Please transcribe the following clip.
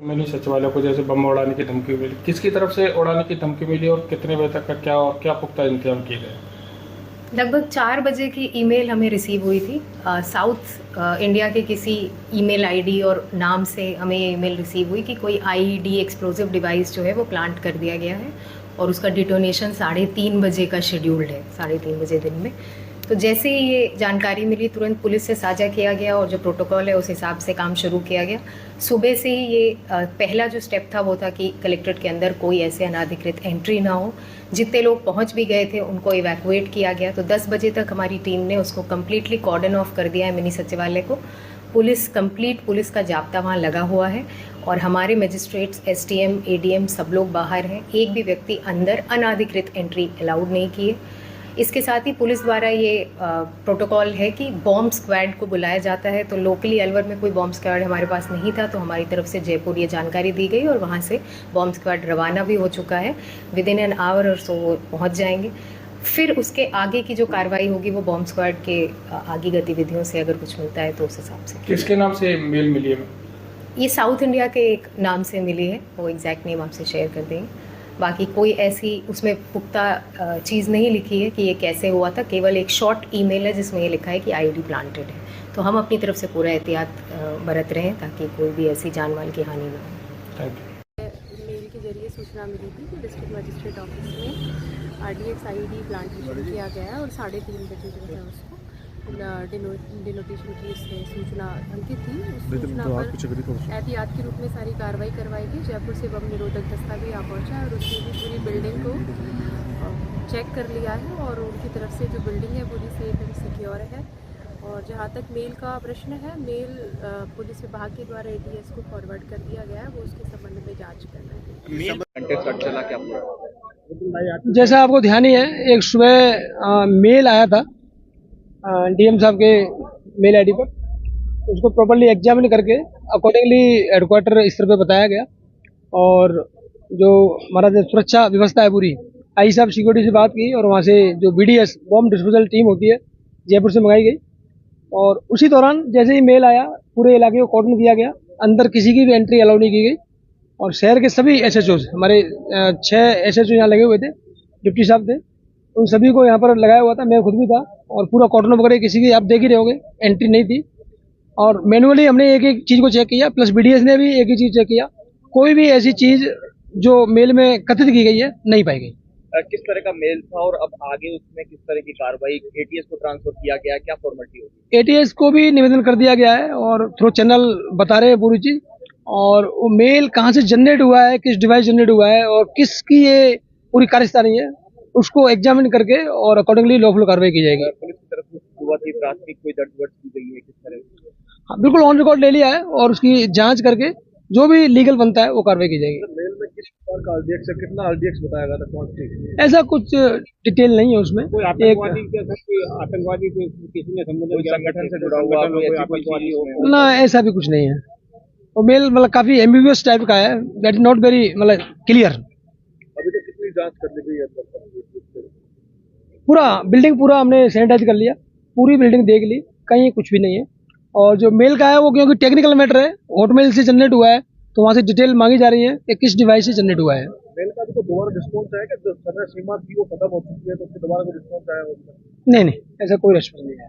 Mini सचिवालय को जैसे बम उड़ाने की धमकी मिली, किसकी तरफ से उड़ाने की धमकी मिली और कितने बजे तक का क्या क्या पुख्ता इंतजाम किए गए? लगभग 4 बजे की ईमेल हमें रिसीव हुई थी। साउथ इंडिया के किसी ईमेल आईडी और नाम से हमें ये ईमेल रिसीव हुई कि कोई आईईडी एक्सप्लोसिव डिवाइस जो है वो प्लांट कर दिया गया है और उसका डिटोनेशन 3:30 बजे का शेड्यूल्ड है, 3:30 बजे दिन में। तो जैसे ही ये जानकारी मिली तुरंत पुलिस से साझा किया गया और जो प्रोटोकॉल है उस हिसाब से काम शुरू किया गया। सुबह से ही ये पहला जो स्टेप था वो था कि कलेक्ट्रेट के अंदर कोई ऐसे अनाधिकृत एंट्री ना हो। जितने लोग पहुंच भी गए थे उनको इवैक्यूएट किया गया। तो 10 बजे तक हमारी टीम ने उसको कम्प्लीटली कॉर्डन ऑफ कर दिया है मिनी सचिवालय को। पुलिस का जाब्ता वहाँ लगा हुआ है और हमारे मजिस्ट्रेट्स, एसटीएम, एडीएम सब लोग बाहर हैं। एक भी व्यक्ति अंदर अनाधिकृत एंट्री अलाउड नहीं की है। इसके साथ ही पुलिस द्वारा ये प्रोटोकॉल है कि बॉम्ब स्क्वाड को बुलाया जाता है। तो लोकली अलवर में कोई बॉम्ब स्क्वाड हमारे पास नहीं था, तो हमारी तरफ से जयपुर ये जानकारी दी गई और वहाँ से बॉम्ब स्क्वाड रवाना भी हो चुका है। विद इन एन आवर और सो वो पहुँच जाएंगे। फिर उसके आगे की जो कार्रवाई होगी वो बॉम्ब स्क्वाड के आगे गतिविधियों से अगर कुछ मिलता है तो उस हिसाब से। किसके नाम से मेल मिली है? ये साउथ इंडिया के एक नाम से मिली है, वो एग्जैक्ट नेम आपसे शेयर कर देंगे। बाकी कोई ऐसी उसमें पुख्ता चीज़ नहीं लिखी है कि ये कैसे हुआ था। केवल एक शॉर्ट ईमेल है जिसमें ये लिखा है कि आईडी प्लांटेड है। तो हम अपनी तरफ से पूरा एहतियात बरत रहे हैं ताकि कोई भी ऐसी जान माल की हानि ना हो। Thank you. मेल के जरिए सूचना मिली थी कि डिस्ट्रिक्ट मजिस्ट्रेट ऑफिस में आरडीएक्स आईडी प्लांटेशन किया गया है और 3:30 बजे जो है उसको डिनोटेशन की उसमें सूचना अंकित थी। उस सूचना पर एहतियात के रूप में सारी कार्रवाई करवाई गई। जयपुर से बम निरोधक दस्ता भी यहाँ पहुँचा है और उसने भी पूरी बिल्डिंग को चेक कर लिया है और उनकी तरफ से जो बिल्डिंग है पूरी सेफ एंड सिक्योर है। और जहाँ तक मेल का प्रश्न है, मेल पुलिस विभाग के द्वारा एटीएस को फॉरवर्ड कर दिया गया है, वो उसके संबंध में जाँच कर रहे हैं। जैसा आपको ध्यान ही है, एक सुबह मेल आया था डीएम साहब के मेल आईडी पर। उसको प्रॉपर्ली एग्जामिन करके अकॉर्डिंगली हेडक्वार्टर स्तर पे बताया गया और जो हमारा जो सुरक्षा व्यवस्था है पूरी, आई साहब सिक्योरिटी से बात की और वहाँ से जो बीडीएस बॉम्ब डिस्पोजल टीम होती है जयपुर से मंगाई गई। और उसी दौरान जैसे ही मेल आया पूरे इलाके को कॉर्डन किया गया, अंदर किसी की भी एंट्री अलाउ नहीं की गई। और शहर के सभी एसएचओ, हमारे 6 एसएचओ यहाँ लगे हुए थे, डिप्टी साहब थे, उन सभी को यहाँ पर लगाया हुआ था। मैं खुद भी था और पूरा कॉर्डन वगैरह किसी की आप देख ही रहे होंगे एंट्री नहीं थी। और मैनुअली हमने एक एक चीज़ को चेक किया, प्लस बीडीएस ने भी एक ही चीज़ चेक किया। कोई भी ऐसी चीज़ जो मेल में कथित की गई है नहीं पाई गई। किस तरह का मेल था और अब आगे उसमें किस तरह की कार्रवाई, एटीएस को ट्रांसफर किया गया है, क्या फॉर्मेलिटी होगी? एटीएस को भी निवेदन कर दिया गया है और थ्रू चैनल बता रहे हैं पूरी चीज़। और वो मेल कहाँ से जनरेट हुआ है, किस डिवाइस जनरेट हुआ है और किसकी ये पूरी कार्यस्थानी है, उसको एग्जामिन करके और अकॉर्डिंगली लॉफुल कार्रवाई की जाएगी। पुलिस की तरफ से शुरुआती प्राथमिक कोई दर्ज की गई है किस तरह? हाँ, बिल्कुल ऑन रिकॉर्ड ले लिया है और उसकी जांच करके जो भी लीगल बनता है वो कार्रवाई की जाएगी। मेल में किस प्रकार का आरडीएक्स है, कितना आरडीएक्स बताया गया था, क्वांटिटी? ऐसा कुछ डिटेल नहीं है उसमें। कोई आतंकवादी किसी ने संबंध संगठन से जुड़ा हुआ कोई आतंकवादी हो? ना, ऐसा भी कुछ नहीं है। वो मेल मतलब काफी एम्बिगुअस टाइप का है, दैट इज नॉट वेरी मतलब क्लियर। अभी तक कितनी जांच कर ली गई है? पूरा बिल्डिंग पूरा हमने सैनिटाइज कर लिया, पूरी बिल्डिंग देख ली, कहीं कुछ भी नहीं है। और जो मेल का है वो क्योंकि टेक्निकल मैटर है, हॉटमेल से जनरेट हुआ है, तो वहाँ से डिटेल मांगी जा रही है कि किस डिवाइस से जनरेट हुआ है। मेल का भी तो दोबारा रिस्पॉन्स आया कि समय सीमा थी वो खत्म हो चुकी है, तो उसके दोबारा कोई रिस्पॉन्स आया? नहीं, ऐसा कोई रिस्पॉन्स नहीं है।